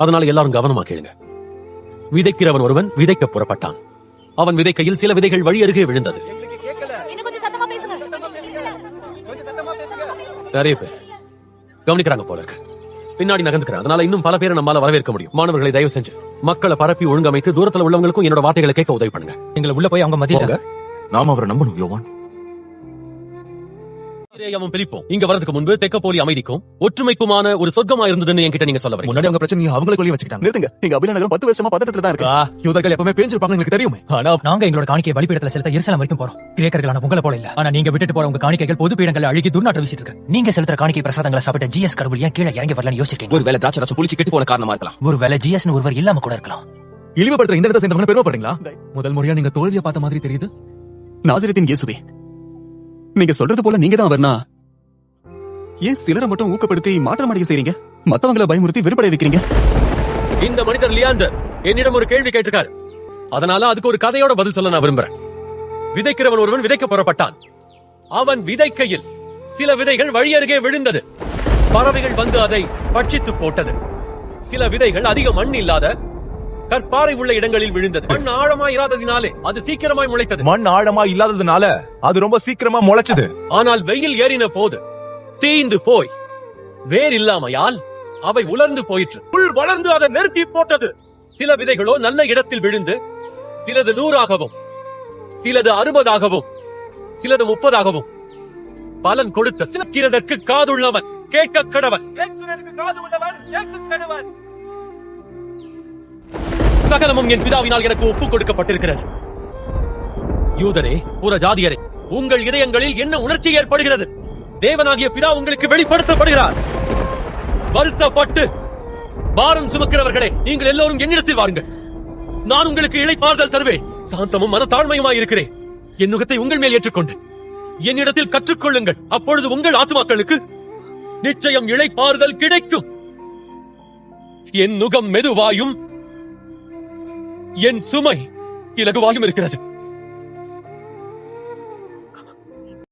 அதனால எல்லாரும் கவனமா கேளுங்க. விதைக்கிறவன் ஒருவன் விதைக்க புறப்பட்டான். அவன் விதைக்கையில் சில விதைகள் வழி அருகே விழுந்தது. நிறைய பேர் கவனிக்கிறாங்க போல இருக்கு. பின்னாடி நகர்ந்துக்கிறேன். அதனால இன்னும் பல பேரை நம்மால வரவேற்க முடியும். மாணவர்களை தயவு செஞ்சு மக்களை பரப்பி ஒழுங்கமைத்து தூரத்துல உள்ளவங்களுக்கும் என்னோட வார்த்தைகளை கேட்க உதவி பண்ணுங்க. எங்களை உள்ள போய் அவங்க மத்தியில நாம அவரை நம்பணும் யோவான். பிலிப்போம் இங்க வரதுக்கு முன்பு தெக்கப்போலி அமைதிக்கும் ஒற்றுமைக்குமான ஒரு சொர்க்கமா இருந்ததுன்னு என்கிட்ட நீங்க சொல்ல வரீங்க. முன்னாடி அவங்க பிரச்சனையை அவங்களுக்குள்ளே வச்சுக்கிட்டாங்க. நிறுத்துங்க. எங்க அபிநகரம் 10 வருஷமா பதட்டத்துல தான் இருக்கு. யூதர்கள் எப்பவுமே பேஞ்சிருப்பாங்க எங்களுக்கு தெரியுமே. ஆனா நாங்க எங்களோட காணிக்கையை பலிபீடத்துல செலுத்த எருசலேம் வரைக்கும் போறோம். கிரேக்கர்களான உங்களை போல இல்ல. ஆனா நீங்க விட்டுட்டு போற உங்க காணிக்கைகள் பொது பீடங்களை அழுகி துர்நாற்றம் வீசிட்டு இருக்கு. நீங்க செலுத்துற காணிக்கை பிரசாதங்களை சாப்பிட்ட ஜிஎஸ் கடவுள் ஏன் கீழே இறங்கி வரலன்னு யோசிச்சிருக்கீங்க? ஒருவேளை திராட்சை ரசம் புளிச்சு கெட்டு போன காரணமா இருக்கலாம். ஒருவேளை ஜிஎஸ் ஒருவர் இல்லாம கூட இருக்கலாம். இழிவுபடுத்துற இந்த இடத்தை சேர்ந்தவங்க பெருமைப்படுறீங்களா? முதல் முறையா நீங்க தோல்வியை பார்த்த மாதிரி தெரியுது. நாசரேத்தின் இயேசுவே, நீங்க சொல்றது போல நீங்க தான் வரனா? ஏன் சிலரை மட்டும் ஊக்கப்படுத்தி மாற்றம் அடைய செய்றீங்க? மத்தவங்களை பயமுறுத்தி வெறுப்படைய வைக்கிறீங்க. இந்த மனிதர் லியாண்டர் என்னிடம் ஒரு கேள்வி கேட்டிருக்காரு. அதனால அதுக்கு ஒரு கதையோட பதில் சொல்ல நான் விரும்புறேன். விதைக்கிறவன் ஒருவன் விதைக்க புறப்பட்டான். அவன் விதைக்கையில் சில விதைகள் வழி அருகே விழுந்தது. பறவைகள் வந்து அதை பட்சித்து போட்டது. சில விதைகள் அதிக மண் இல்லாத கற்பாறை உள்ள இடங்களில் விழுந்தது. மண் ஆழமா இராததினாலே அது சீக்கிரமாய் முளைத்தது. மண் ஆழமா இல்லாததுனால அது ரொம்ப சீக்கிரமா முளைச்சது. ஆனால் வெயில் ஏறின போது தீந்து போய் வேர் இல்லாமையால் அவை உலர்ந்து போயிற்று. புல் வளர்ந்து அதை நிறுத்தி போட்டது. சில விதைகளோ நல்ல இடத்தில் விழுந்து சிலது 100ஆகவும் சிலது 60ஆகவும் சிலது 30ஆகவும் பலன் கொடுத்த. சிலதற்கு காதுள்ளவன் கேட்க கடவன். சகலமும் என் பிதாவினால் எனக்கு ஒப்புக் கொடுக்கப்பட்டிருக்கிறது. யூதரே, புற ஜாதியரே, உங்கள் இதயங்களில் என்ன உணர்ச்சி ஏற்படுகிறது? தேவனாகிய பிதா உங்களுக்கு வெளிப்படுத்தப்படுகிறார். வருத்தப்பட்டு பாரம் சுமக்கிறவர்களே, நீங்கள் எல்லோரும் என்னிடத்தில் வாருங்கள், நான் உங்களுக்கு இளைப்பாறுதல் தருவேன். சாந்தமும் மனத்தாழ்மையுமாய் இருக்கிறேன். என் நுகத்தை உங்கள் மேல் ஏற்றுக்கொண்டு என்னிடத்தில் கற்றுக்கொள்ளுங்கள். அப்பொழுது உங்கள் ஆத்துமாக்களுக்கு நிச்சயம் இளைப்பாறுதல் கிடைக்கும். என் நுகம் மெதுவாயும் என் சுமை இலகுவாயும் இருக்கிறது.